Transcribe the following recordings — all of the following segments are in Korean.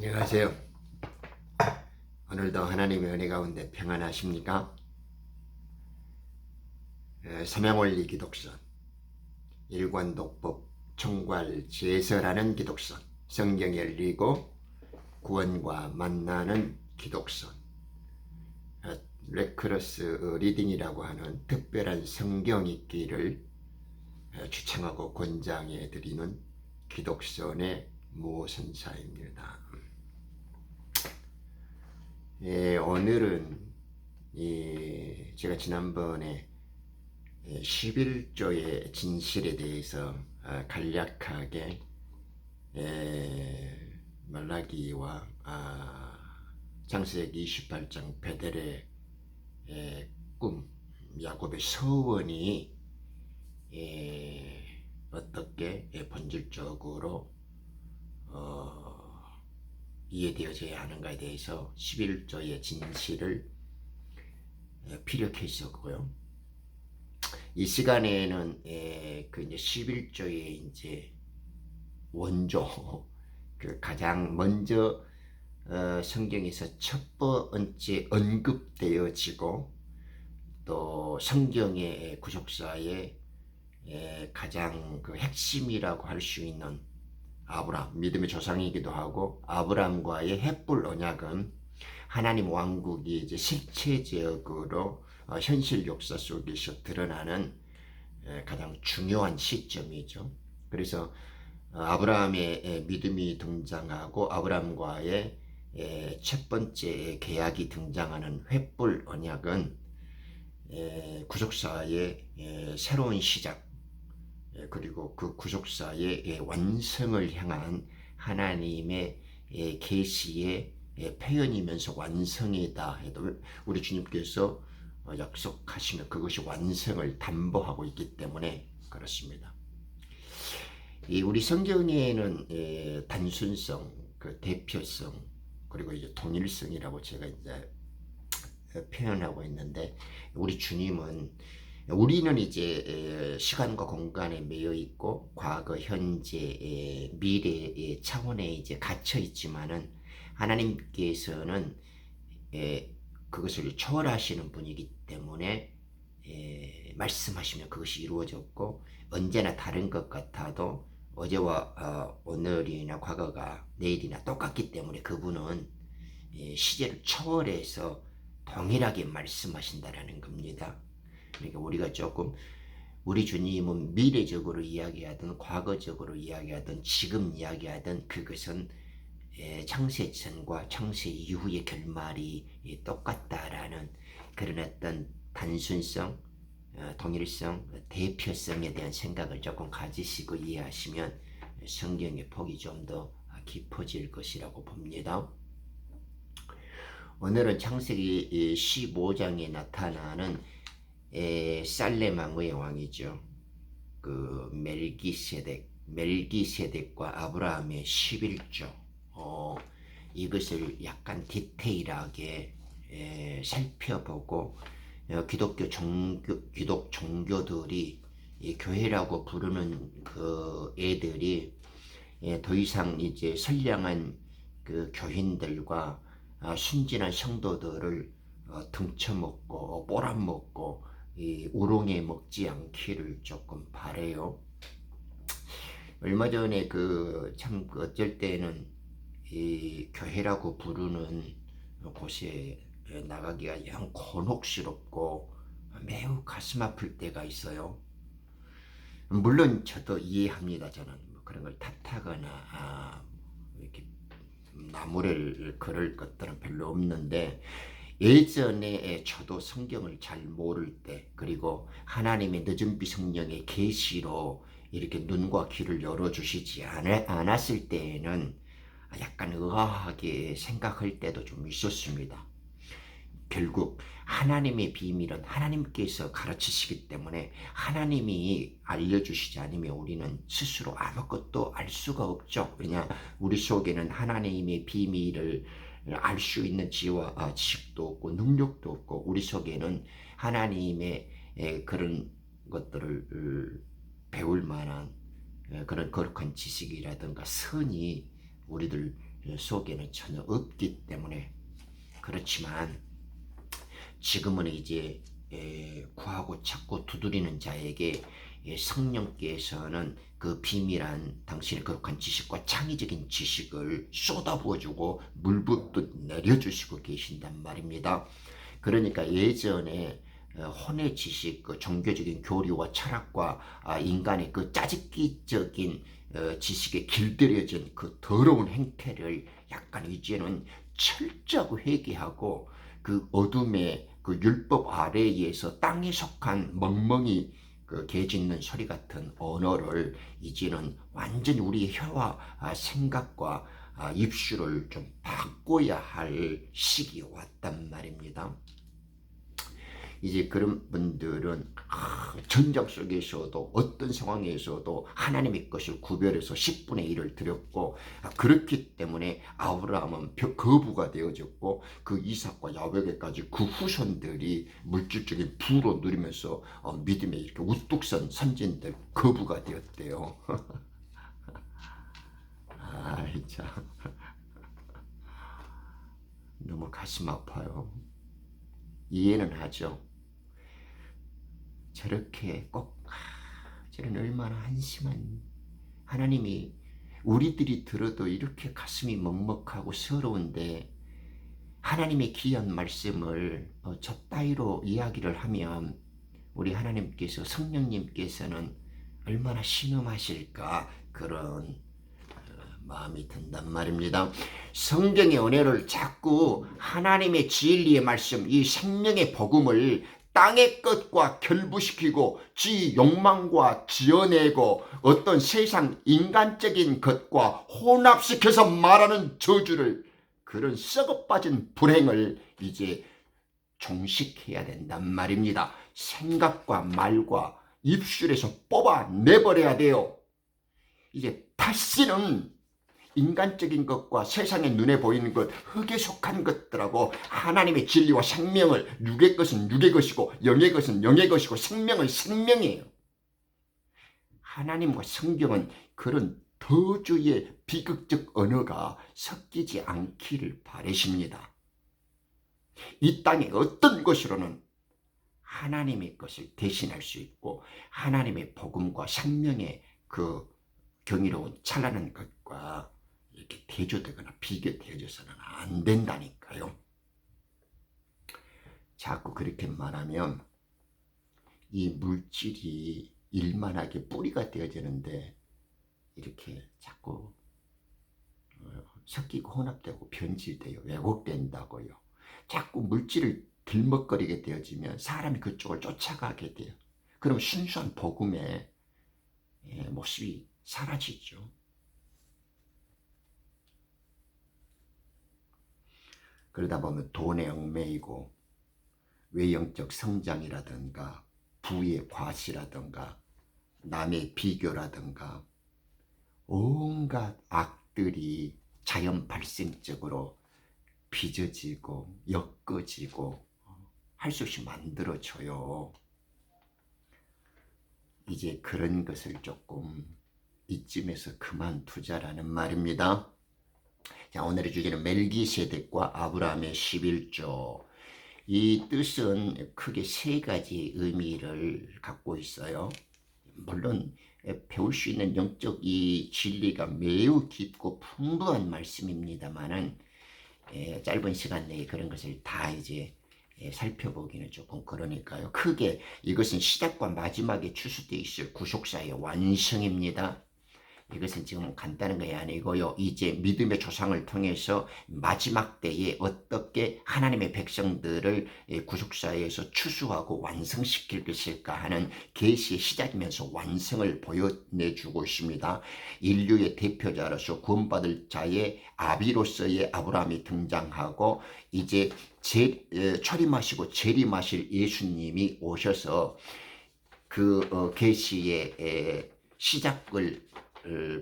안녕하세요. 오늘도 하나님의 은혜 가운데 평안하십니까? 삼양원리 기독선, 일관독법 총괄 제서라는 기독선, 성경 열리고 구원과 만나는 기독선, 레크러스 리딩이라고 하는 특별한 성경 읽기를 추천하고 권장해 드리는 기독선의 모선사입니다. 오늘은 제가 지난번에 11조의 진실에 대해서 간략하게 말라기와 창세기 28장 베델의 꿈, 야곱의 서원이 어떻게 본질적으로 이해되어져야 하는가에 대해서 11조의 진실을 피력했었고요. 이 시간에는 그 이제 11조의 이제 원조, 그 가장 먼저 성경에서 첫 번째 언급되어지고 또 성경의 구속사의 가장 그 핵심이라고 할 수 있는 아브람, 믿음의 조상이기도 하고 아브람과의 햇불 언약은 하나님 왕국이 이제 실체적으로 현실 역사 속에서 드러나는 가장 중요한 시점이죠. 그래서 아브라함의 믿음이 등장하고 아브라함과의 첫 번째 계약이 등장하는 횃불 언약은 구속사의 새로운 시작, 그리고 그 구속사의 완성을 향한 하나님의 계시의 표현이면서 완성이다 해도 우리 주님께서 약속하시면 그것이 완성을 담보하고 있기 때문에 그렇습니다. 우리 성경에는 단순성, 그 대표성, 그리고 이제 통일성이라고 제가 이제 표현하고 있는데, 우리 주님은, 우리는 이제 시간과 공간에 매여 있고 과거, 현재, 미래 차원에 이제 갇혀 있지만은 하나님께서는 그것을 초월하시는 분이기 때문에 말씀하시면 그것이 이루어졌고, 언제나 다른 것 같아도 어제와 오늘이나 과거가 내일이나 똑같기 때문에 그분은 시제를 초월해서 동일하게 말씀하신다라는 겁니다. 그러니까 우리가 조금 우리 주님은 미래적으로 이야기하든 과거적으로 이야기하든 지금 이야기하든 그것은 창세 전과 창세 이후의 결말이 똑같다라는 그런 어떤 단순성, 동일성, 대표성에 대한 생각을 조금 가지시고 이해하시면 성경의 폭이 좀 더 깊어질 것이라고 봅니다. 오늘은 창세기 15장에 나타나는 살렘 왕의 왕이죠. 그 멜기세덱과 아브라함의 11조, 이것을 약간 디테일하게 살펴보고 기독 종교들이 교회라고 부르는 그 애들이 더 이상 이제 선량한 그 교인들과 순진한 성도들을 등쳐먹고 꼬라먹고 우롱해 먹지 않기를 조금 바래요. 얼마 전에 참 어쩔 때는 이 교회라고 부르는 곳에 나가기가 영 곤혹스럽고 매우 가슴 아플 때가 있어요. 물론 저도 이해합니다. 저는 뭐 그런 걸 탓하거나 이렇게 나무를 걸을 것들은 별로 없는데, 예전에 저도 성경을 잘 모를 때, 그리고 하나님의 늦은 비 성령의 계시로 이렇게 눈과 귀를 열어주시지 않았을 때에는 약간 의아하게 생각할 때도 좀 있었습니다. 결국 하나님의 비밀은 하나님께서 가르치시기 때문에 하나님이 알려주시지 않으면 우리는 스스로 아무것도 알 수가 없죠. 왜냐, 우리 속에는 하나님의 비밀을 알 수 있는 지식도 없고 능력도 없고, 우리 속에는 하나님의 그런 것들을 배울 만한 그런 거룩한 지식이라든가 선이 우리들 속에는 전혀 없기 때문에. 그렇지만 지금은 이제 구하고 찾고 두드리는 자에게 성령께서는 그 비밀한 당신의 거룩한 지식과 창의적인 지식을 쏟아부어주고 물붓듯 내려주시고 계신단 말입니다. 그러니까 예전에 혼의 지식, 그 종교적인 교리와 철학과 인간의 그 짜깁기적인 지식에 길들여진 그 더러운 행태를 약간 이제는 철저하고 회개하고 그 어둠의 그 율법 아래에서 땅에 속한 멍멍이 그 개 짖는 소리 같은 언어를 이제는 완전히 우리의 혀와 생각과 입술을 좀 바꿔야 할 시기가 왔단 말입니다. 이제 그런 분들은 전장 속에서도 어떤 상황에서도 하나님의 것을 구별해서 10분의 1을 드렸고, 그렇기 때문에 아브라함은 거부가 되어졌고 그 이삭과 야베게까지 그 후손들이 물질적인 부로 누리면서 믿음에 이렇게 우뚝 선 선진들 거부가 되었대요. 참 너무 가슴 아파요. 이해는 하죠. 저렇게 꼭 저는 얼마나 한심한, 하나님이 우리들이 들어도 이렇게 가슴이 먹먹하고 서러운데 하나님의 귀한 말씀을 저 따위로 이야기를 하면 우리 하나님께서, 성령님께서는 얼마나 신음하실까, 그런 마음이 든단 말입니다. 성경의 은혜를 자꾸 하나님의 진리의 말씀, 이 생명의 복음을 땅의 것과 결부시키고 지 욕망과 지어내고 어떤 세상 인간적인 것과 혼합시켜서 말하는 저주를, 그런 썩어빠진 불행을 이제 종식해야 된단 말입니다. 생각과 말과 입술에서 뽑아내버려야 돼요. 이제 다시는 인간적인 것과 세상의 눈에 보이는 것, 흙에 속한 것들하고 하나님의 진리와 생명을, 육의 것은 육의 것이고 영의 것은 영의 것이고 생명은 생명이에요. 하나님과 성경은 그런 더주의 비극적 언어가 섞이지 않기를 바라십니다. 이 땅의 어떤 것으로는 하나님의 것을 대신할 수 있고 하나님의 복음과 생명의 그 경이로운 찬란한 것과 이렇게 대조되거나 비교되어져서는 안 된다니까요. 자꾸 그렇게 말하면 이 물질이 일만하게 뿌리가 되어지는데 이렇게 자꾸 섞이고 혼합되고 변질돼요. 왜곡된다고요. 자꾸 물질을 들먹거리게 되어지면 사람이 그쪽을 쫓아가게 돼요. 그럼 순수한 복음의 모습이 사라지죠. 그러다 보면 돈에 얽매이고 외형적 성장이라든가 부의 과시라든가 남의 비교라든가 온갖 악들이 자연 발생적으로 빚어지고 엮어지고 할 수 없이 만들어져요. 이제 그런 것을 조금 이쯤에서 그만두자라는 말입니다. 자, 오늘의 주제는 멜기세덱과 아브라함의 11조. 이 뜻은 크게 세 가지 의미를 갖고 있어요. 물론 배울 수 있는 영적 이 진리가 매우 깊고 풍부한 말씀입니다만은 짧은 시간 내에 그런 것을 다 이제 살펴보기는 조금 그러니까요. 크게 이것은 시작과 마지막에 추수되어 있을 구속사의 완성입니다. 이것은 지금 간단한 것이 아니고요. 이제 믿음의 조상을 통해서 마지막 때에 어떻게 하나님의 백성들을 구속사에서 추수하고 완성시킬 것일까 하는 계시의 시작이면서 완성을 보여내주고 있습니다. 인류의 대표자로서 구원받을 자의 아비로서의 아브라함이 등장하고 이제 초림하시고 재림하실 예수님이 오셔서 그 계시의 시작을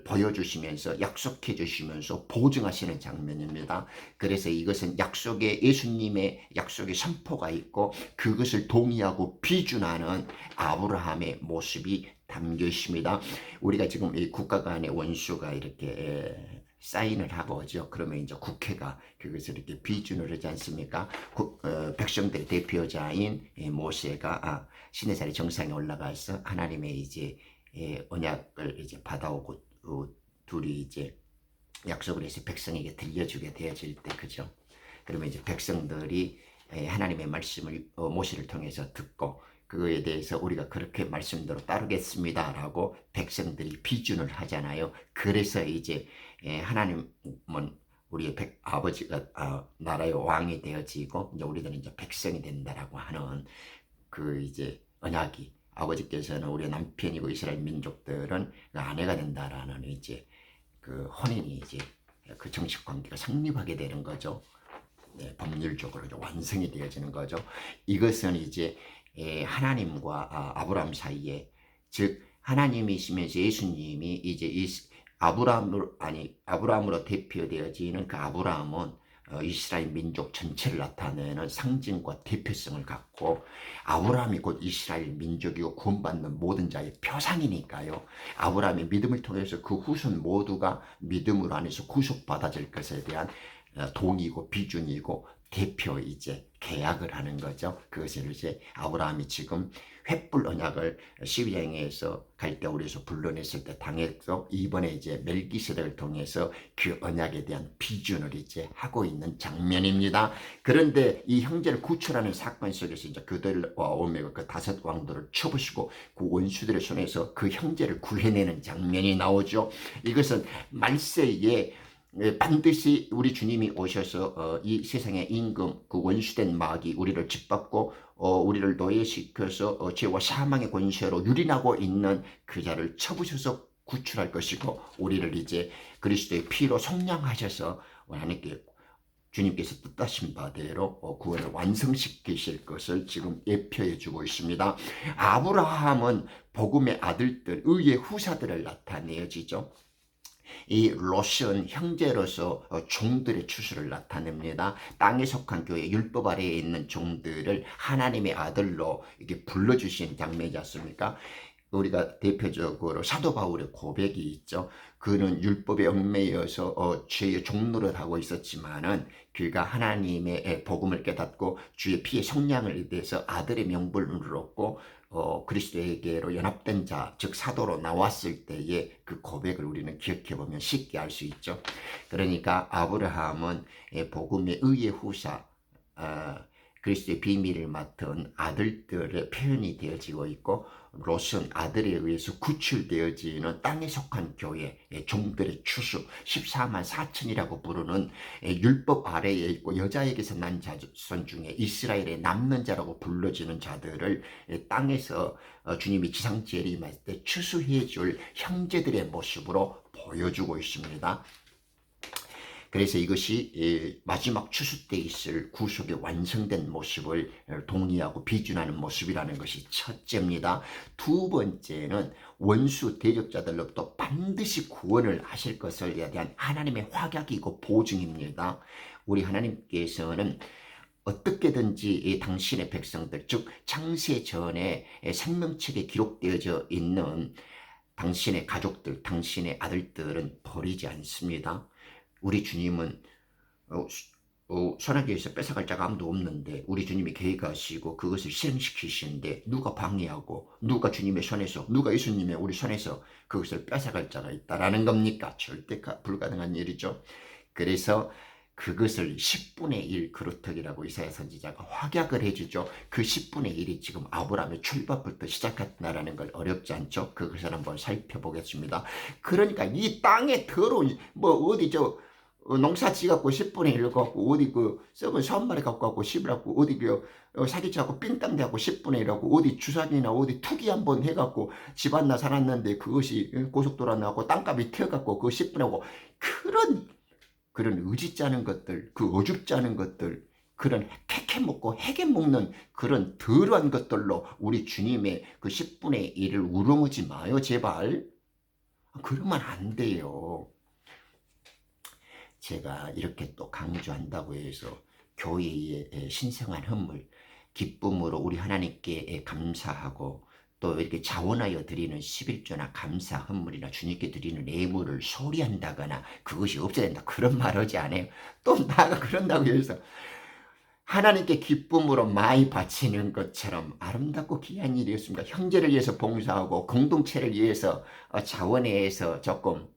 보여주시면서 약속해 주시면서 보증하시는 장면입니다. 그래서 이것은 약속의, 예수님의 약속의 선포가 있고 그것을 동의하고 비준하는 아브라함의 모습이 담겨 있습니다. 우리가 지금 이 국가 간의 원수가 이렇게 사인을 하고죠. 그러면 이제 국회가 그것을 이렇게 비준을 하지 않습니까? 백성들의 대표자인 모세가 시내산의 정상에 올라가서 하나님의 이제 언약을 이제 받아오고 둘이 이제 약속을 해서 백성에게 들려주게 되어질 때, 그죠? 그러면 이제 백성들이 하나님의 말씀을 모세를 통해서 듣고 그거에 대해서 우리가 그렇게 말씀대로 따르겠습니다라고 백성들이 비준을 하잖아요. 그래서 이제 하나님은 우리의 아버지가 나라의 왕이 되어지고 이제 우리들은 이제 백성이 된다라고 하는 그 이제 언약이, 아버지께서는 우리의 남편이고 이스라엘 민족들은 아내가 된다라는 이제 그 혼인이 이제 그 정식 관계가 성립하게 되는 거죠. 네, 법률적으로 완성이 되어지는 거죠. 이것은 이제 하나님과 아브라함 사이에, 즉 하나님이시면서 예수님이 이제 아브라함으로 대표되어지는 그 아브라함은 이스라엘 민족 전체를 나타내는 상징과 대표성을 갖고, 아브라함이 곧 이스라엘 민족이고 구원받는 모든 자의 표상이니까요. 아브라함의 믿음을 통해서 그 후손 모두가 믿음으로 안에서 구속받아질 것에 대한 동의고 비준이고 대표 이제 계약을 하는 거죠. 그것을 이제 아브라함이 지금 횃불 언약을 시비양에서 갈 때 우리에서 불러냈을 때 당했고, 이번에 이제 멜기세덱을 통해서 그 언약에 대한 비준을 이제 하고 있는 장면입니다. 그런데 이 형제를 구출하는 사건 속에서 이제 그들과 오메가 그 5 왕들을 쳐부시고 그 원수들의 손에서 그 형제를 구해내는 장면이 나오죠. 이것은 말세에 반드시 우리 주님이 오셔서 이 세상의 임금, 그 원수된 마귀 우리를 짓밟고 우리를 노예시켜서 죄와 사망의 권세로 유린하고 있는 그 자를 쳐부셔서 구출할 것이고, 우리를 이제 그리스도의 피로 속량하셔서 하나님께 주님께서 뜻하신 바대로 구원을 완성시키실 것을 지금 예표해 주고 있습니다. 아브라함은 복음의 아들들, 의의 후사들을 나타내어지죠. 이 롯은 형제로서 종들의 추수를 나타냅니다. 땅에 속한 교회, 율법 아래에 있는 종들을 하나님의 아들로 이렇게 불러주신 장면이지 않습니까? 우리가 대표적으로 사도 바울의 고백이 있죠. 그는 율법에 얽매여서 죄의 종노릇 하고 있었지만은 그가 하나님의 복음을 깨닫고 주의 피의 속량을 대해서 아들의 명분을 얻고 그리스도에게로 연합된 자, 즉 사도로 나왔을 때의 그 고백을 우리는 기억해 보면 쉽게 알 수 있죠. 그러니까 아브라함은 복음의 의의 후사, 그리스도의 비밀을 맡은 아들들의 표현이 되어지고 있고, 롯은 아들에 의해서 구출되어지는 땅에 속한 교회, 종들의 추수, 14만 4천이라고 부르는 율법 아래에 있고 여자에게서 난 자손 중에 이스라엘의 남는 자라고 불러지는 자들을 땅에서 주님이 지상지에 임할 때 추수해 줄 형제들의 모습으로 보여주고 있습니다. 그래서 이것이 마지막 추수 때 있을 구속의 완성된 모습을 동의하고 비준하는 모습이라는 것이 첫째입니다. 두 번째는 원수 대적자들로부터 반드시 구원을 하실 것에 대한 하나님의 확약이고 보증입니다. 우리 하나님께서는 어떻게든지 당신의 백성들, 즉 창세 전에 생명책에 기록되어져 있는 당신의 가족들, 당신의 아들들은 버리지 않습니다. 우리 주님은 선하교에서 뺏어갈 자가 아무도 없는데 우리 주님이 계획하시고 그것을 실행시키시는데 누가 방해하고 누가 주님의 손에서, 누가 예수님의 우리 손에서 그것을 뺏어갈 자가 있다라는 겁니까? 절대 불가능한 일이죠. 그래서 그것을 10분의 1 그루터기라고 이사야 선지자가 확약을 해주죠. 그 10분의 1이 지금 아브라함의 출발부터 시작했다라는 걸 어렵지 않죠. 그것을 한번 살펴보겠습니다. 그러니까 이 땅에 더러운 어디 농사 지갖고 10분의 1 갖고 어디 썩은 소 한 마리 갖고 갖고 10을 갖고 어디 사기치갖고 삥땅 대갖고 10분의 1 하고 어디 주사기나 어디 투기 한번 해갖고 집 하나 살았는데 그것이 고속도로 나갖고 땅값이 튀어갖고 그 10분에 하고 그런 의지 짜는 것들, 그 어줍지 않은 것들, 그런 캐캐 먹고 해게 먹는 그런 더러운 것들로 우리 주님의 그 10분의 1을 우롱하지 마요, 제발. 그러면 안 돼요. 제가 이렇게 또 강조한다고 해서 교회의 신성한 헌물, 기쁨으로 우리 하나님께 감사하고 또 이렇게 자원하여 드리는 11조나 감사 헌물이나 주님께 드리는 예물을 소리한다거나 그것이 없어야 된다. 그런 말 하지 않아요. 또 나가 그런다고 해서 하나님께 기쁨으로 많이 바치는 것처럼 아름답고 귀한 일이었습니다. 형제를 위해서 봉사하고 공동체를 위해서 자원에서 조금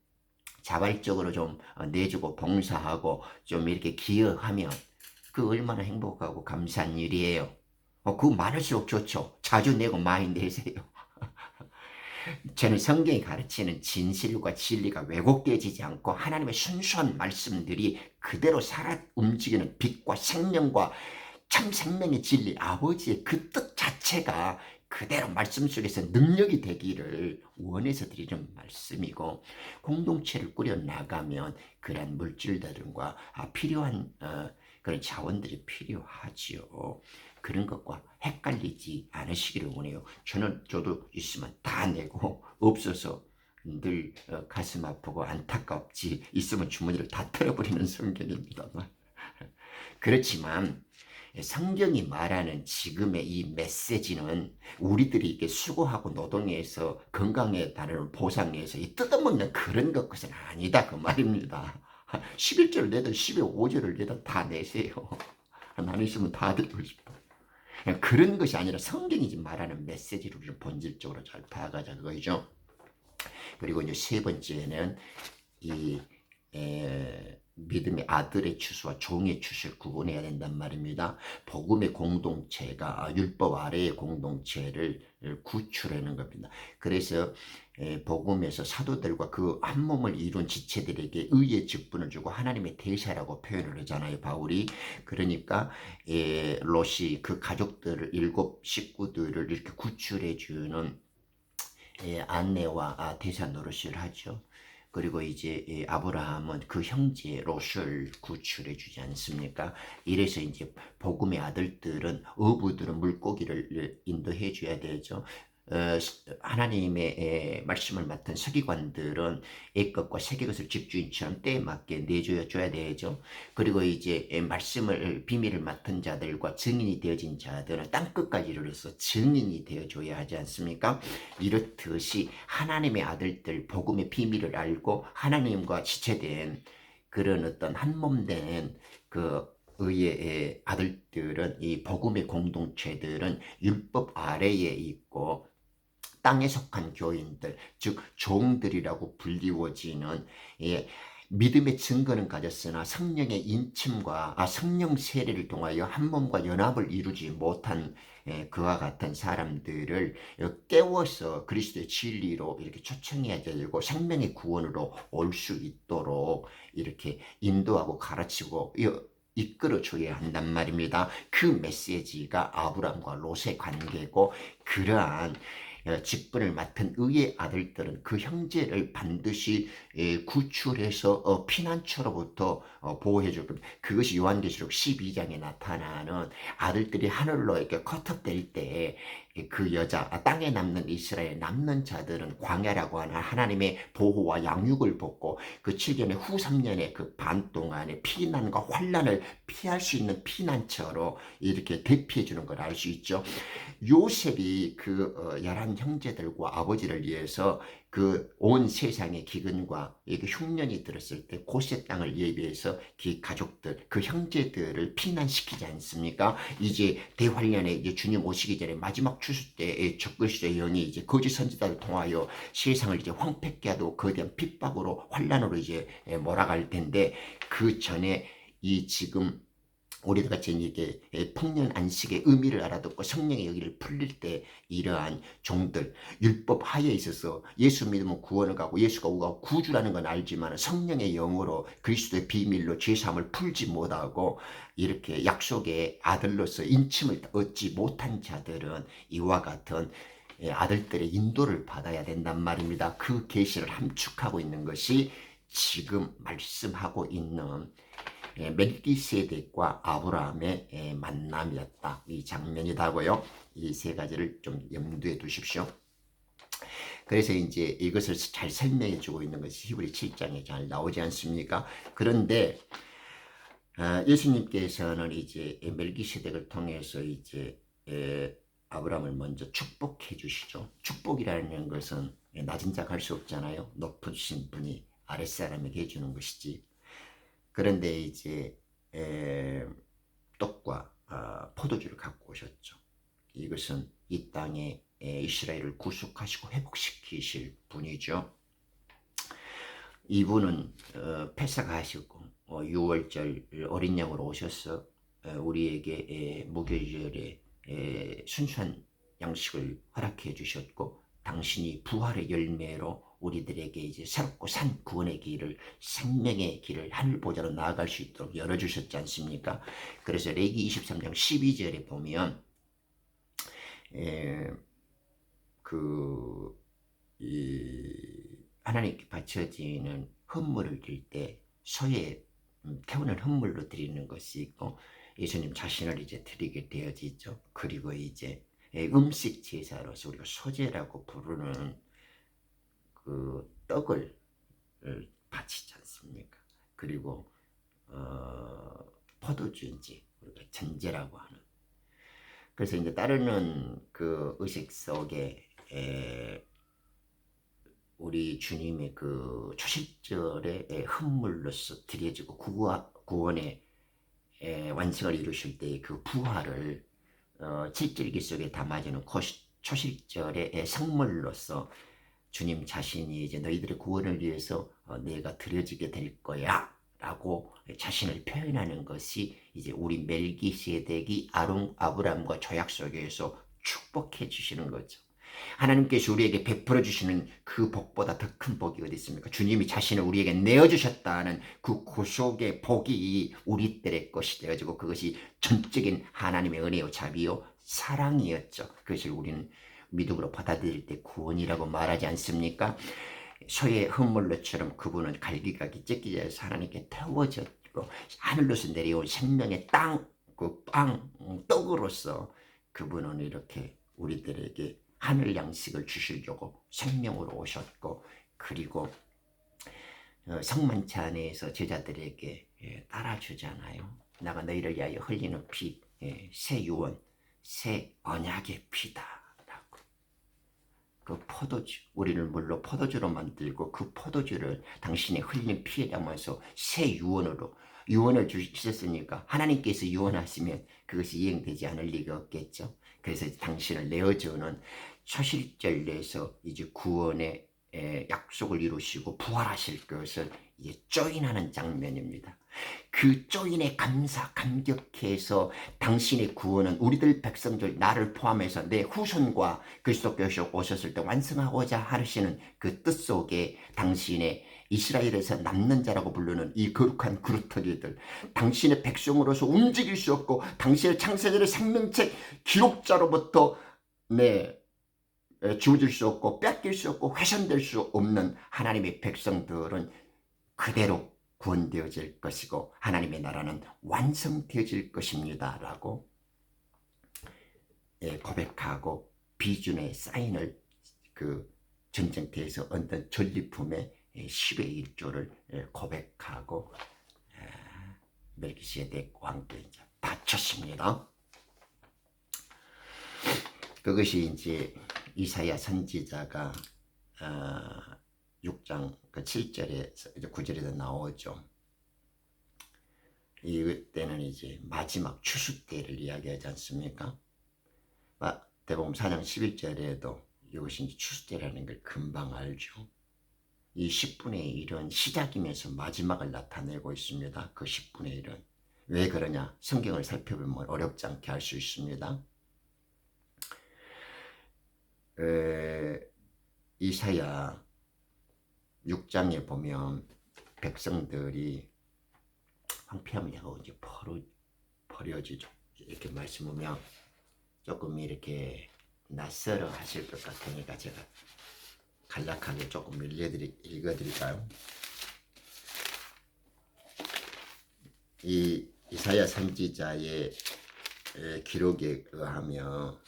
자발적으로 좀 내주고 봉사하고 좀 이렇게 기여하면 그 얼마나 행복하고 감사한 일이에요. 그거 많을수록 좋죠. 자주 내고 많이 내세요. 저는 성경이 가르치는 진실과 진리가 왜곡되어지지 않고 하나님의 순수한 말씀들이 그대로 살아 움직이는 빛과 생명과 참 생명의 진리 아버지의 그 뜻 자체가 그대로 말씀 속에서 능력이 되기를 원해서 드리는 말씀이고, 공동체를 꾸려나가면 그런 물질들과 필요한 그런 자원들이 필요하지요. 그런 것과 헷갈리지 않으시기를 원해요. 저도 있으면 다 내고 없어서 늘 가슴 아프고 안타깝지, 있으면 주머니를 다 털어버리는 성격입니다만 그렇지만 성경이 말하는 지금의 이 메시지는 우리들이 이렇게 수고하고 노동해서 건강에 따른 보상해서 이 뜯어먹는 그런 것은 아니다 그 말입니다. 11절을 내든 12절을 내든 다 내세요. 나는 있으면 다 드리고 싶어. 그런 것이 아니라 성경이 지금 말하는 메시지를 좀 본질적으로 잘 파악하자 그거죠. 그리고 이제 세 번째는 이 믿음의 아들의 추수와 종의 추수를 구분해야 된단 말입니다. 복음의 공동체가 율법 아래의 공동체를 구출하는 겁니다. 그래서 복음에서 사도들과 그 한 몸을 이룬 지체들에게 의의 직분을 주고 하나님의 대사라고 표현을 하잖아요, 바울이. 그러니까 롯이 그 가족들을, 7 식구들을 이렇게 구출해주는 아내와 대사 노릇을 하죠. 그리고 이제 아브라함은 그 형제 롯을 구출해 주지 않습니까? 이래서 이제 복음의 아들들은, 어부들은 물고기를 인도해 줘야 되죠. 하나님의 말씀을 맡은 서기관들은 A것과 세계것을 집주인처럼 때에 맞게 내줘야 되죠. 그리고 이제 말씀을, 비밀을 맡은 자들과 증인이 되어진 자들은 땅끝까지 이르러서 증인이 되어줘야 하지 않습니까? 이렇듯이 하나님의 아들들, 복음의 비밀을 알고 하나님과 지체된 그런 어떤 한몸된 그 의의 아들들은, 이 복음의 공동체들은 율법 아래에 있고 땅에 속한 교인들, 즉 종들이라고 불리워지는 믿음의 증거는 가졌으나 성령의 인침과 성령 세례를 통하여 한 몸과 연합을 이루지 못한 그와 같은 사람들을 깨워서 그리스도의 진리로 이렇게 초청해야 되고 생명의 구원으로 올 수 있도록 이렇게 인도하고 가르치고 이끌어 줘야 한단 말입니다. 그 메시지가 아브라함과 롯의 관계고, 그러한 직분을 맡은 의의 아들들은 그 형제를 반드시 구출해서 피난처로부터 보호해줄 겁니다. 그것이 요한계시록 12장에 나타나는 아들들이 하늘로 이렇게 컷업될 때 그 여자, 땅에 남는 이스라엘 남는 자들은 광야라고 하는 하나님의 보호와 양육을 받고 그 7년의 후 3년의 그 반 동안의 피난과 환난을 피할 수 있는 피난처로 이렇게 대피해 주는 걸 알 수 있죠. 요셉이 그 11 형제들과 아버지를 위해서 그 온 세상의 기근과 이게 흉년이 들었을 때 고세 땅을 예비해서 그 가족들, 그 형제들을 피난시키지 않습니까? 이제 대환란에 이제 주님 오시기 전에 마지막 추수 때 적그리스도의 영이 이제 거짓 선지자를 통하여 세상을 이제 황폐케 하고 거대한 핍박으로 환란으로 이제 몰아갈 텐데, 그 전에 이 지금 우리들 같이 이게 풍년 안식의 의미를 알아듣고 성령의 여기를 풀릴 때 이러한 종들, 율법 하에 있어서 예수 믿으면 구원을 가고 예수가 우리가 구주라는 건 알지만 성령의 영으로 그리스도의 비밀로 죄사함을 풀지 못하고 이렇게 약속의 아들로서 인침을 얻지 못한 자들은 이와 같은 아들들의 인도를 받아야 된단 말입니다. 그 계시를 함축하고 있는 것이 지금 말씀하고 있는 멜기세덱과 아브라함의 만남이었다. 이 장면이다고요. 이 세 가지를 좀 염두에 두십시오. 그래서 이제 이것을 잘 설명해 주고 있는 것이 히브리 7장에 잘 나오지 않습니까? 그런데 예수님께서는 이제 멜기세덱을 통해서 이제 아브라함을 먼저 축복해 주시죠. 축복이라는 것은 낮은 자가 할 수 없잖아요. 높으신 분이 아랫사람에게 해주는 것이지. 그런데 이제 떡과 포도주를 갖고 오셨죠. 이것은 이 땅에 이스라엘을 구속하시고 회복시키실 분이죠. 이분은 패사가 하시고 6월절 어린 양으로 오셔서 우리에게 무교절에 순수한 양식을 허락해 주셨고, 당신이 부활의 열매로 우리들에게 이제 새롭고 산 구원의 길을, 생명의 길을 하늘 보좌로 나아갈 수 있도록 열어주셨지 않습니까? 그래서 레기 23장 12절에 보면 하나님께 바쳐지는 헌물을 드릴 때 소에 태우는 헌물로 드리는 것이 있고, 예수님 자신을 이제 드리게 되어지죠. 그리고 이제 음식 제사로서 우리가 소제라고 부르는 그 떡을 바치지 않습니까? 그리고 포도주인지 우리가 전제라고 하는. 그래서 이제 따르는 그 의식 속에 우리 주님의 그 초실절의 헌물로서 드려지고 구원의 완성을 이루실 때 그 부활을 칠절기 속에 담아지는 초실절의 성물로서 주님 자신이 이제 너희들의 구원을 위해서 내가 드려지게 될 거야 라고 자신을 표현하는 것이 이제 우리 멜기세덱이 아브라함과 조약 속에서 축복해 주시는 거죠. 하나님께서 우리에게 베풀어 주시는 그 복보다 더 큰 복이 어디 있습니까? 주님이 자신을 우리에게 내어주셨다는 그 구속의 복이 우리들의 것이 되어지고, 그것이 전적인 하나님의 은혜요 자비요 사랑이었죠. 그것을 우리는 믿음으로 받아들일 때 구원이라고 말하지 않습니까? 소의 헌물로처럼 그분은 갈기갈기 찢기져서 하나님께 태워졌고, 하늘로서 내려온 생명의 땅, 그 빵, 떡으로서 그분은 이렇게 우리들에게 하늘 양식을 주시려고 생명으로 오셨고, 그리고 성만찬 안에서 제자들에게 따라주잖아요. 나가 너희를 위하여 흘리는 피, 새 유언, 새 언약의 피다 라고. 그 포도주, 우리를 물로 포도주로 만들고 그 포도주를 당신의 흘린 피에 담아서 새 유언을 주셨으니까 하나님께서 유언하시면 그것이 이행되지 않을 리가 없겠죠. 그래서 당신을 내어주는 초실절 내에서 이제 구원의 약속을 이루시고 부활하실 것을 이제 조인하는 장면입니다. 그 조인에 감격해서 당신의 구원은 우리들 백성들, 나를 포함해서 내 후손과 그리스도께서 오셨을 때 완성하고자 하시는 그 뜻 속에 당신의 이스라엘에서 남는 자라고 부르는 이 거룩한 그루터기들, 당신의 백성으로서 움직일 수 없고 당신의 창세전의 생명책 기록자로부터 주어질 수 없고 뺏길 수 없고 훼손될 수 없는 하나님의 백성들은 그대로 구원되어질 것이고 하나님의 나라는 완성되어질 것입니다 라고 고백하고, 비준의 사인을 그 전쟁터에서 얻은 전리품의 10의 1조를 고백하고 멜기세덱과 함께 이제 바쳤습니다. 그것이 이제 이사야 선지자가 6장 7절에 9절에도 나오죠. 이때는 이제 마지막 추수 때를 이야기하지 않습니까? 대복음 4장 11절에도 이것이 이제 추수 때라는 걸 금방 알죠. 이 10분의 1은 시작이면서 마지막을 나타내고 있습니다. 그 10분의 1은. 왜 그러냐? 성경을 살펴보면 어렵지 않게 알 수 있습니다. 이사야 6장에 보면 백성들이 황폐함을 하고 이제 버려지죠. 이렇게 말씀하면 조금 이렇게 낯설어 하실 것 같으니까 제가 간략하게 조금 읽어드릴까요? 이 이사야 선지자의 기록에 의하면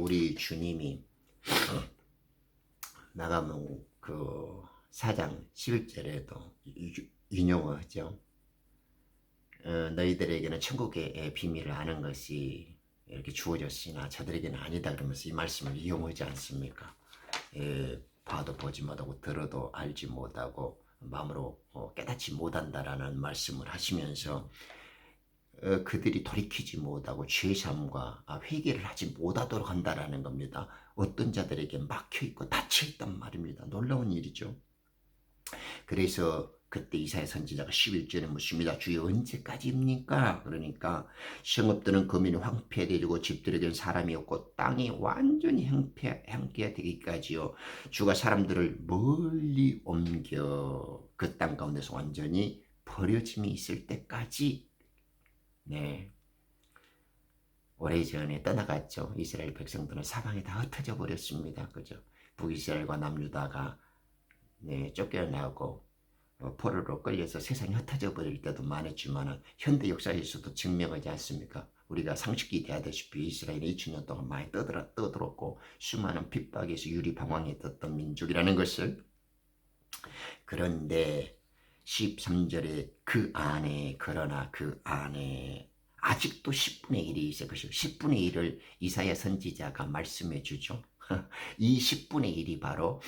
우리 주님이 마가복음 그 4장 11절에도 인용을 하죠. 너희들에게는 천국의 비밀을 아는 것이 이렇게 주어졌으나 저들에게는 아니다 그러면서 이 말씀을 이용하지 않습니까? 봐도 보지 못하고 들어도 알지 못하고 마음으로 깨닫지 못한다라는 말씀을 하시면서 그들이 돌이키지 못하고 죄사함과 회개를 하지 못하도록 한다라는 겁니다. 어떤 자들에게 막혀있고 닫혀있단 말입니다. 놀라운 일이죠. 그래서 그때 이사야 선지자가 11절에 묻습니다. 주여 언제까지입니까? 그러니까 성읍들은 거민이 황폐되고 집들에게는 사람이 없고 땅이 완전히 황폐되기까지요. 주가 사람들을 멀리 옮겨 그 땅 가운데서 완전히 버려짐이 있을 때까지 네. 오래전에 떠나갔죠. 이스라엘 백성들은 사방에 다 흩어져 버렸습니다. 그죠? 북이스라엘과 남유다가 네, 쫓겨나고 포로로 끌려서 세상이 흩어져 버릴 때도 많았지만 현대 역사에서도 증명하지 않습니까? 우리가 상식이 되다시피 이스라엘이 2000년 동안 많이 떠들었고 수많은 핍박에서 유리방황했던 민족이라는 것을. 그런데 13절에 그러나 그 안에 아직도 10분의 1이 있을 것이고 10분의 1을 이사야 선지자가 말씀해 주죠. 이 10분의 1이 바로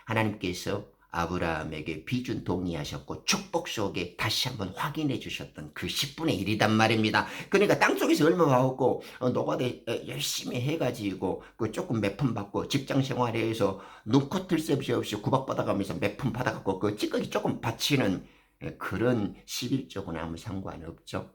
하나님께서 아브라함에게 비준 동의하셨고 축복 속에 다시 한번 확인해 주셨던 그 10분의 1이단 말입니다. 그러니까 땅속에서 얼마 받고 노가다 열심히 해가지고 그 조금 몇 푼 받고 직장 생활에서 눈코 뜰 새 없이 구박받아가면서 몇 푼 받아갖고 그 찌꺼기 조금 바치는 그런 11조고는 아무 상관없죠.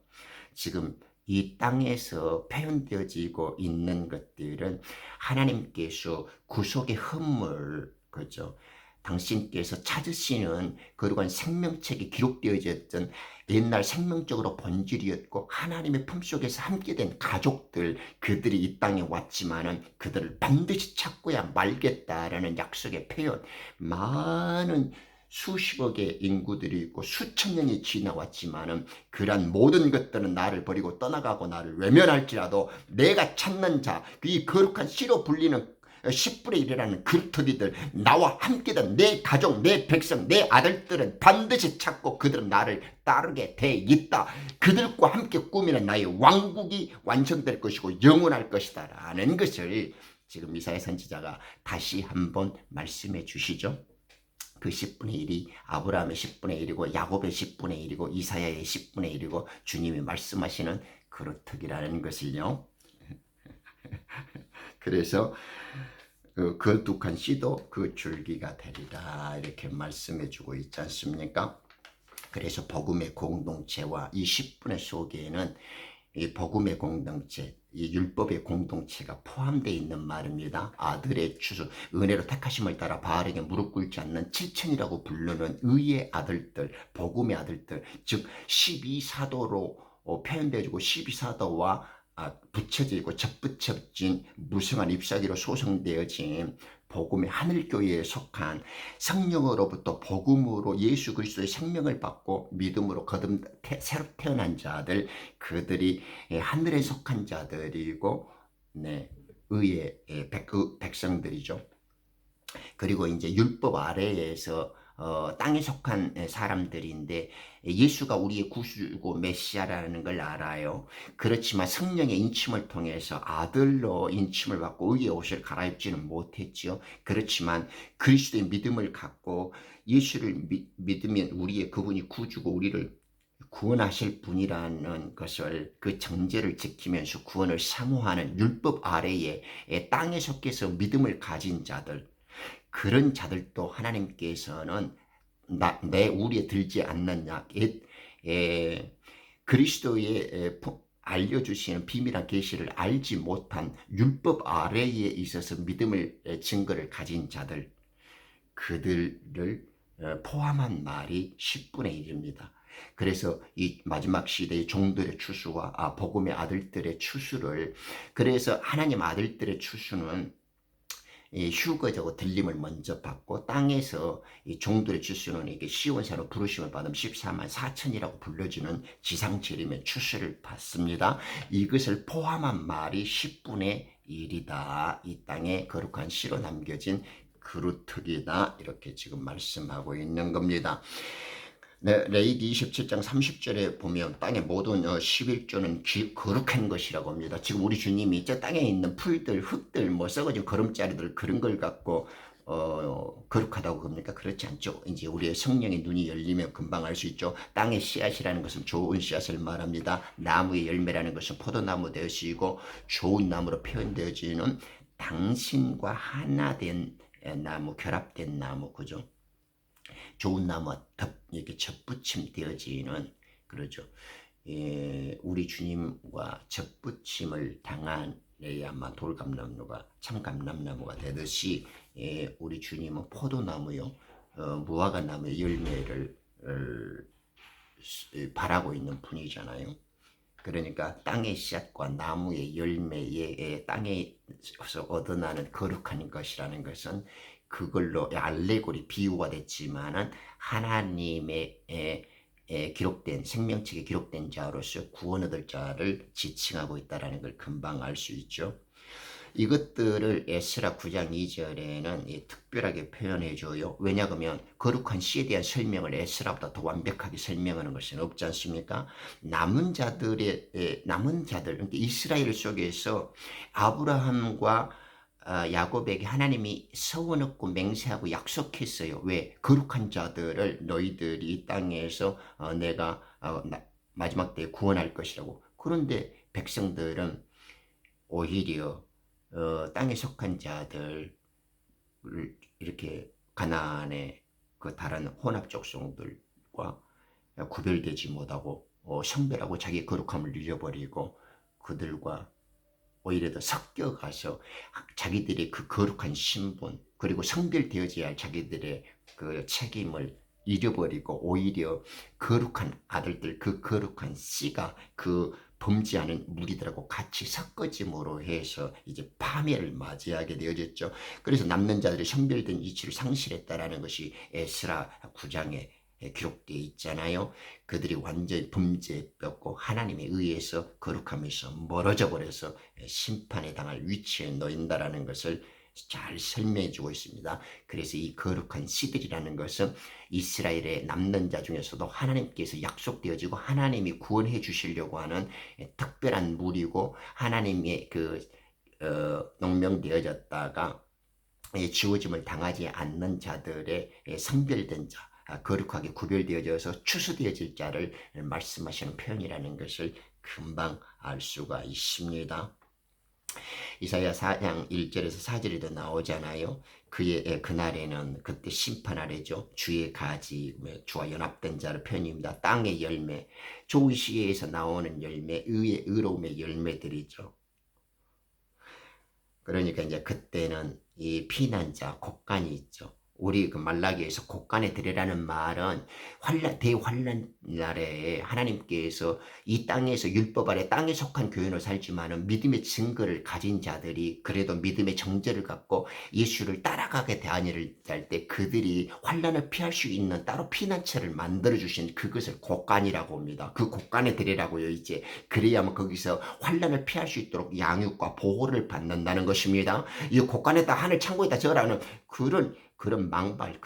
지금 이 땅에서 표현되어지고 있는 것들은 하나님께서 구속의 헌물, 그죠? 당신께서 찾으시는 거룩한 생명책이 기록되어졌던 옛날 생명적으로 본질이었고 하나님의 품속에서 함께된 가족들, 그들이 이 땅에 왔지만은 그들을 반드시 찾고야 말겠다라는 약속의 표현. 많은 수십억의 인구들이 있고 수천 년이 지나왔지만은 그러한 모든 것들은 나를 버리고 떠나가고 나를 외면할지라도 내가 찾는 자, 이 거룩한 씨로 불리는 10분의 1이라는 그루터기들, 나와 함께된 내 가족, 내 백성, 내 아들들은 반드시 찾고 그들은 나를 따르게 돼 있다. 그들과 함께 꾸미는 나의 왕국이 완성될 것이고 영원할 것이다 라는 것을 지금 이사야 선지자가 다시 한번 말씀해 주시죠. 그 10분의 1이 아브라함의 10분의 1이고 야곱의 10분의 1이고 이사야의 10분의 1이고 주님이 말씀하시는 그루터기라는 것을요. 그래서 그 거룩한 씨도 그 줄기가 되리라 이렇게 말씀해 주고 있지 않습니까? 그래서 복음의 공동체와 이 10분의 속에는 이 복음의 공동체, 이 율법의 공동체가 포함되어 있는 말입니다. 아들의 추수, 은혜로 택하심을 따라 바알에게 무릎 꿇지 않는 7천이라고 부르는 의의 아들들, 복음의 아들들, 즉 12사도로 표현되어지고 12사도와 붙여지고 접붙여진 무성한 ip사기로 소성되어진 복음의 하늘교회에 속한 성령으로부터 복음으로 예수 그리스도의 생명을 받고 믿음으로 새로 태어난 자들, 그들이 하늘에 속한 자들이고 네, 의의 백성들이죠. 그리고 이제 율법 아래에서 땅에 속한 사람들인데 예수가 우리의 구주고 메시아라는 걸 알아요. 그렇지만 성령의 인침을 통해서 아들로 인침을 받고 의의 옷을 갈아입지는 못했지요. 그렇지만 그리스도의 믿음을 갖고 예수를 믿으면 우리의 그분이 구주고 우리를 구원하실 분이라는 것을 그 정죄를 지키면서 구원을 사모하는 율법 아래에 땅에 속해서 믿음을 가진 자들, 그런 자들도 하나님께서는 내 우리에 들지 않는 그리스도의 알려주시는 비밀한 계시를 알지 못한 율법 아래에 있어서 믿음을 증거를 가진 자들, 그들을 포함한 말이 10분의 1입니다. 그래서 이 마지막 시대의 종들의 추수와 복음의 아들들의 추수를, 그래서 하나님 아들들의 추수는 이 휴거적으로 들림을 먼저 받고 땅에서 이 종들의 주수는 이게 시온산으로 부르심을 받으면 14만 4천이라고 불려지는 지상재림의 추수를 받습니다. 이것을 포함한 말이 10분의 1이다. 이 땅에 거룩한 씨로 남겨진 그루터기다. 이렇게 지금 말씀하고 있는 겁니다. 네, 레이기 27장 30절에 보면 땅의 모든 11조는 거룩한 것이라고 합니다. 지금 우리 주님이 저 땅에 있는 풀들, 흙들, 뭐 썩어진 거름자리들 그런 걸 갖고 거룩하다고 그럽니까? 그렇지 않죠. 이제 우리의 성령의 눈이 열리면 금방 알 수 있죠. 땅의 씨앗이라는 것은 좋은 씨앗을 말합니다. 나무의 열매라는 것은 포도나무 되어지고 좋은 나무로 표현되어지는 당신과 하나 된 나무, 결합된 나무, 그죠? 좋은 나무와 이렇게 접붙임 되어지는, 그러죠. 예, 우리 주님과 접붙임을 당한에야만 돌감람나무가 참감람나무가 되듯이, 예, 우리 주님은 포도나무요, 무화과나무의 열매를 바라고 있는 분이잖아요. 그러니까 땅의 씨앗과 나무의 열매에 땅에서 얻어나는 거룩한 것이라는 것은 그걸로 알레고리 비유가 됐지만은 하나님의 기록된 생명책에 기록된 자로서 구원 얻을 자를 지칭하고 있다는 걸 금방 알 수 있죠. 이것들을 에스라 9장 2절에는 특별하게 표현해 줘요. 왜냐하면 거룩한 씨에 대한 설명을 에스라보다 더 완벽하게 설명하는 것은 없지 않습니까? 남은 자들, 그러니까 이스라엘 속에서 아브라함과 야곱에게 하나님이 서원 얻고 맹세하고 약속했어요. 왜? 거룩한 자들을 너희들이 이 땅에서 내가 마지막 때에 구원할 것이라고. 그런데 백성들은 오히려 땅에 속한 자들을 이렇게 가나안의 그 다른 혼합 족속들과 구별되지 못하고 성별하고 자기 거룩함을 잃어버리고 그들과 오히려 더 섞여가서 자기들의 그 거룩한 신분 그리고 성별되어져야 할 자기들의 그 책임을 잃어버리고 오히려 거룩한 아들들, 그 거룩한 씨가 그 범죄하는 무리들하고 같이 섞어짐으로 해서 이제 파멸을 맞이하게 되어졌죠. 그래서 남는 자들이 성별된 이치를 상실했다라는 것이 에스라 9장에 기록되어 있잖아요. 그들이 완전히 범죄였고 하나님에 의해서 거룩함에서 멀어져 버려서 심판에 당할 위치에 놓인다라는 것을 잘 설명해 주고 있습니다. 그래서 이 거룩한 씨들이라는 것은 이스라엘의 남는 자 중에서도 하나님께서 약속되어지고 하나님이 구원해 주시려고 하는 특별한 무리고 하나님의 농명되어졌다가 지워짐을 당하지 않는 자들의 선별된 자, 거룩하게 구별되어져서 추수되어질 자를 말씀하시는 표현이라는 것을 금방 알 수가 있습니다. 이사야 4장 1절에서 4절에도 나오잖아요. 그날에는 그때 심판 아래죠. 주의 가지, 주와 연합된 자를 표현입니다. 땅의 열매, 좋은 씨에서 나오는 열매, 의로움의 열매들이죠. 그러니까 이제 그때는 이 피난자, 곡간이 있죠. 우리 그 말라기에서 곡간에 들으라는 말은 대환란 날에 하나님께서 이 땅에서 율법 아래 땅에 속한 교회로 살지만은 믿음의 증거를 가진 자들이 그래도 믿음의 정죄를 갖고 예수를 따라가게 대하니를 할 때 그들이 환란을 피할 수 있는 따로 피난처를 만들어 주신 그것을 곡간이라고 합니다. 그 곡간에 들으라고요. 이제 그래야만 거기서 환란을 피할 수 있도록 양육과 보호를 받는다는 것입니다. 이 곡간에다 하늘 창고에다 저라는 그런 망발,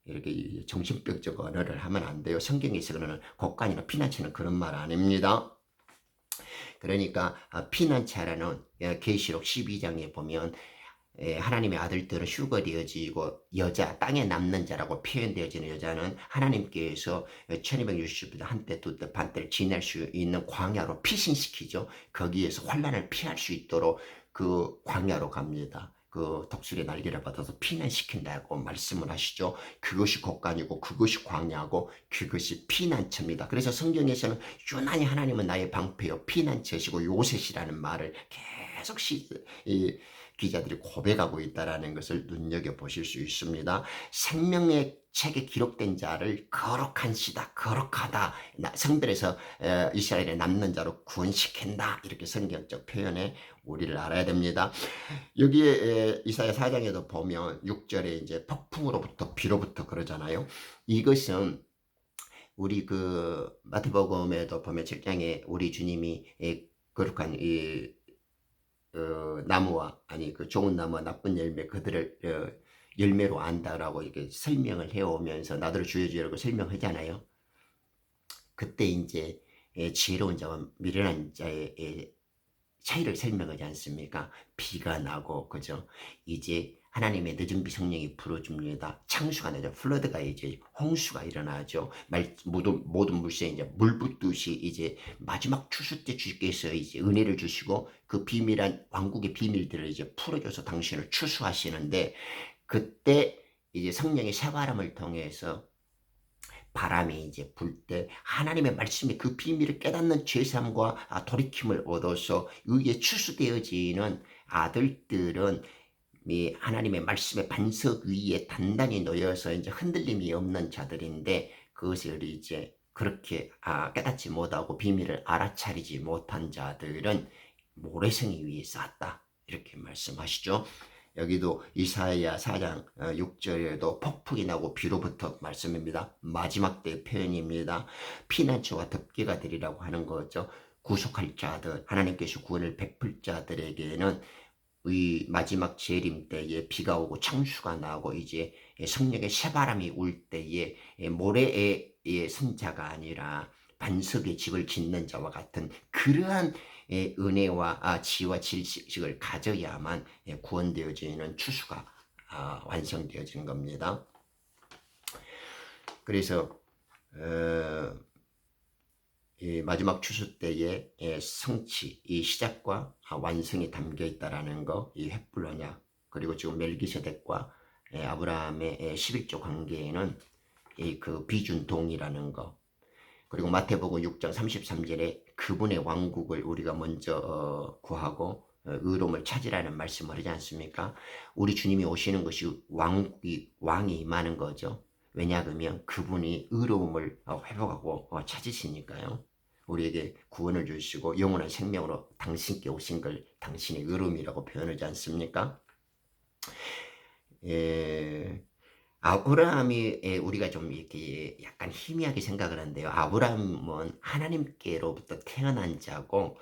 이렇게 정신병적 언어를 하면 안 돼요. 성경에서는 곡간이나 피난처는 그런 말 아닙니다. 그러니까 피난처라는 계시록 12장에 보면 하나님의 아들들은 휴거되어지고 여자, 땅에 남는 자라고 표현되어지는 여자는 하나님께서 1260일 한때 두때 반때를 지낼 수 있는 광야로 피신시키죠. 거기에서 환란을 피할 수 있도록 그 광야로 갑니다. 그 독수리의 날개를 받아서 피난시킨다고 말씀을 하시죠. 그것이 곡간이고 그것이 광야고 그것이 피난처입니다. 그래서 성경에서는 유난히 하나님은 나의 방패요 피난처시고 요새시라는 말을 계속 기자들이 고백하고 있다는 것을 눈여겨보실 수 있습니다. 생명의 책에 기록된 자를 거룩한 시다, 거룩하다, 성들에서 이스라엘에 남는 자로 구원시킨다, 이렇게 성경적 표현에 우리를 알아야 됩니다. 여기에 이사야 4장에도 보면 6절에 이제 폭풍으로부터 비로부터 그러잖아요. 이것은 우리 그 마태복음에도 보면 7장에 우리 주님이 거룩한 이 나무와 아니 그 좋은 나무와 나쁜 열매 그들을 열매로 안다라고 이렇게 설명을 해오면서 나더러 주여 주여라고 설명하잖아요. 그때 이제 지혜로운 자와 미련한 자의 차이를 설명하지 않습니까? 비가 나고 그죠? 이제 하나님의 늦은 비 성령이 불어줍니다. 창수가 나죠. 플러드가 이제 홍수가 일어나죠. 모든 물새에 이제 물 붓듯이 이제 마지막 추수 때 주께서 이제 은혜를 주시고 그 비밀한 왕국의 비밀들을 이제 풀어줘서 당신을 추수하시는데 그때 이제 성령의 새바람을 통해서 바람이 이제 불 때 하나님의 말씀이 그 비밀을 깨닫는 죄삼과 돌이킴을 얻어서 의에 추수되어지는 아들들은 이 하나님의 말씀의 반석 위에 단단히 놓여서 이제 흔들림이 없는 자들인데 그것을 이제 그렇게 깨닫지 못하고 비밀을 알아차리지 못한 자들은 모래성이 위에 쌓았다 이렇게 말씀하시죠. 여기도 이사야 4장 6절에도 폭풍이 나고 비로부터 말씀입니다. 마지막 때 표현입니다. 피난처와 덮개가 되리라고 하는 거죠. 구속할 자들, 하나님께서 구원을 베풀 자들에게는 이 마지막 재림 때에 비가 오고 창수가 나고 이제 성령의 새바람이 울 때에 모래의 선자가 아니라 반석의 집을 짓는 자와 같은 그러한 은혜와 지혜와 지식을 가져야만 구원되어지는 추수가 완성되어지는 겁니다. 그래서 이 마지막 추수 때의 성취, 이 시작과 완성이 담겨 있다라는 거, 이 횃불 언약, 그리고 지금 멜기세덱과 아브라함의 11조 관계에는 그 비준동이라는 거, 그리고 마태복음 6장 33절에 그분의 왕국을 우리가 먼저 구하고 의로움을 찾으라는 말씀을 하지 않습니까? 우리 주님이 오시는 것이 왕이 임하는 거죠. 왜냐하면 그분이 의로움을 회복하고 찾으시니까요. 우리에게 구원을 주시고 영원한 생명으로 당신께 오신 걸 당신의 의로움이라고 표현하지 않습니까? 아브라함이 우리가 좀 이렇게 약간 희미하게 생각을 하는데요. 아브라함은 하나님께로부터 태어난 자고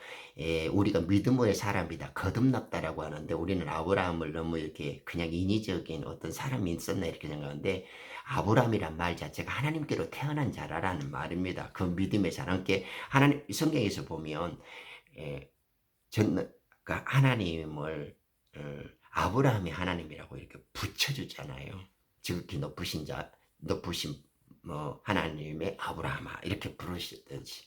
우리가 믿음의 사람이다, 거듭났다라고 하는데 우리는 아브라함을 너무 이렇게 그냥 인위적인 어떤 사람이 있었나 이렇게 생각하는데 아브라함이란 말 자체가 하나님께로 태어난 자라는 말입니다. 그 믿음의 사람께 하나님 성경에서 보면 그러니까 하나님을 아브라함이 하나님이라고 이렇게 붙여주잖아요. 지극히 높으신 하나님의 아브라함아 이렇게 부르시든지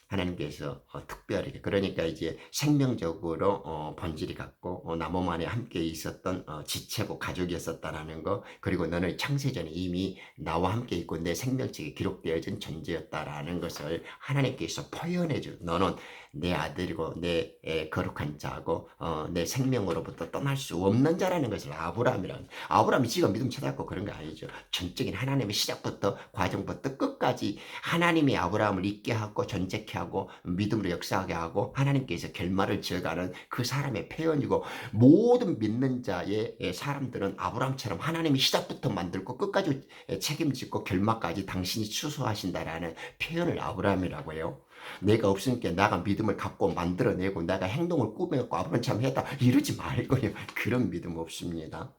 하나님께서 특별하게 그러니까 이제 생명적으로 본질이 같고 나무만에 함께 있었던 지체고 가족이었었다라는 거 그리고 너는 창세전에 이미 나와 함께 있고 내 생명책에 기록되어진 존재였다라는 것을 하나님께서 표현해줘. 너는 내 아들이고 내 거룩한 자고 내 생명으로부터 떠날 수 없는 자라는 것을 아브라함이 지가 믿음 찾았고 그런 거 아니죠. 전적인 하나님의 시작부터 과정부터 끝까지 하나님이 아브라함을 있게 하고 존재케 하고 믿음으로 역사하게 하고 하나님께서 결말을 지어가는 그 사람의 표현이고 모든 믿는 자의 사람들은 아브라함처럼 하나님이 시작부터 만들고 끝까지 책임지고 결말까지 당신이 추수하신다라는 표현을 아브라함이라고 해요. 내가 없으니까 내가 믿음을 갖고 만들어내고 내가 행동을 꾸며갖고 아브라함처럼 했다 이러지 말고요. 그런 믿음 없습니다.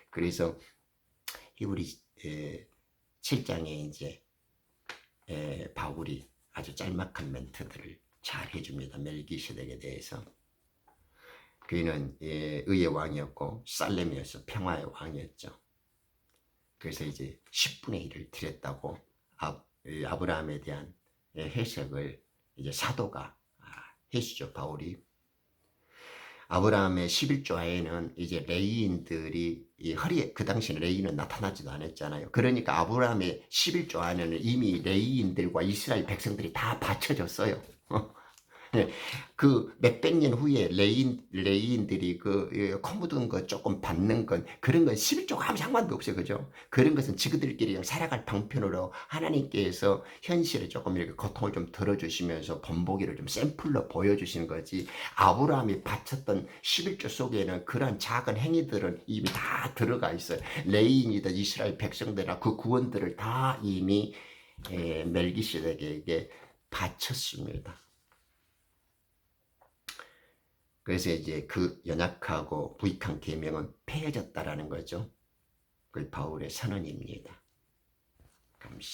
그래서 히브리 7장에 이제 바울이 아주 짤막한 멘트들을 잘 해줍니다. 멜기세덱에 대해서. 그는 의의 왕이었고 살렘이어서 평화의 왕이었죠. 그래서 이제 10분의 1을 드렸다고 아브라함에 대한 해석을 이제 사도가 해주죠. 바울이. 아브라함의 11조 하에는 이제 레위인들이 이 허리에 그 당시에 레위인은 나타나지도 않았잖아요. 그러니까 아브라함의 11조 안에는 이미 레위인들과 이스라엘 백성들이 다 받쳐졌어요. 예, 그 몇백 년 후에 레이인들이 코 묻은 거 조금 받는 건 그런 건 11조가 아무 상관도 없어요. 그죠? 그런 것은 지그들끼리 그냥 살아갈 방편으로 하나님께서 현실에 조금 이렇게 고통을 좀 덜어주시면서 본보기를 좀 샘플로 보여주시는 거지. 아브라함이 바쳤던 11조 속에는 그런 작은 행위들은 이미 다 들어가 있어요. 레이인이든 이스라엘 백성들이나 그 구원들을 다 이미 멜기세덱에게 바쳤습니다. 그래서 이제 그 연약하고 부익한 계명은 폐해졌다라는 거죠. 그 바울의 선언입니다. 감사.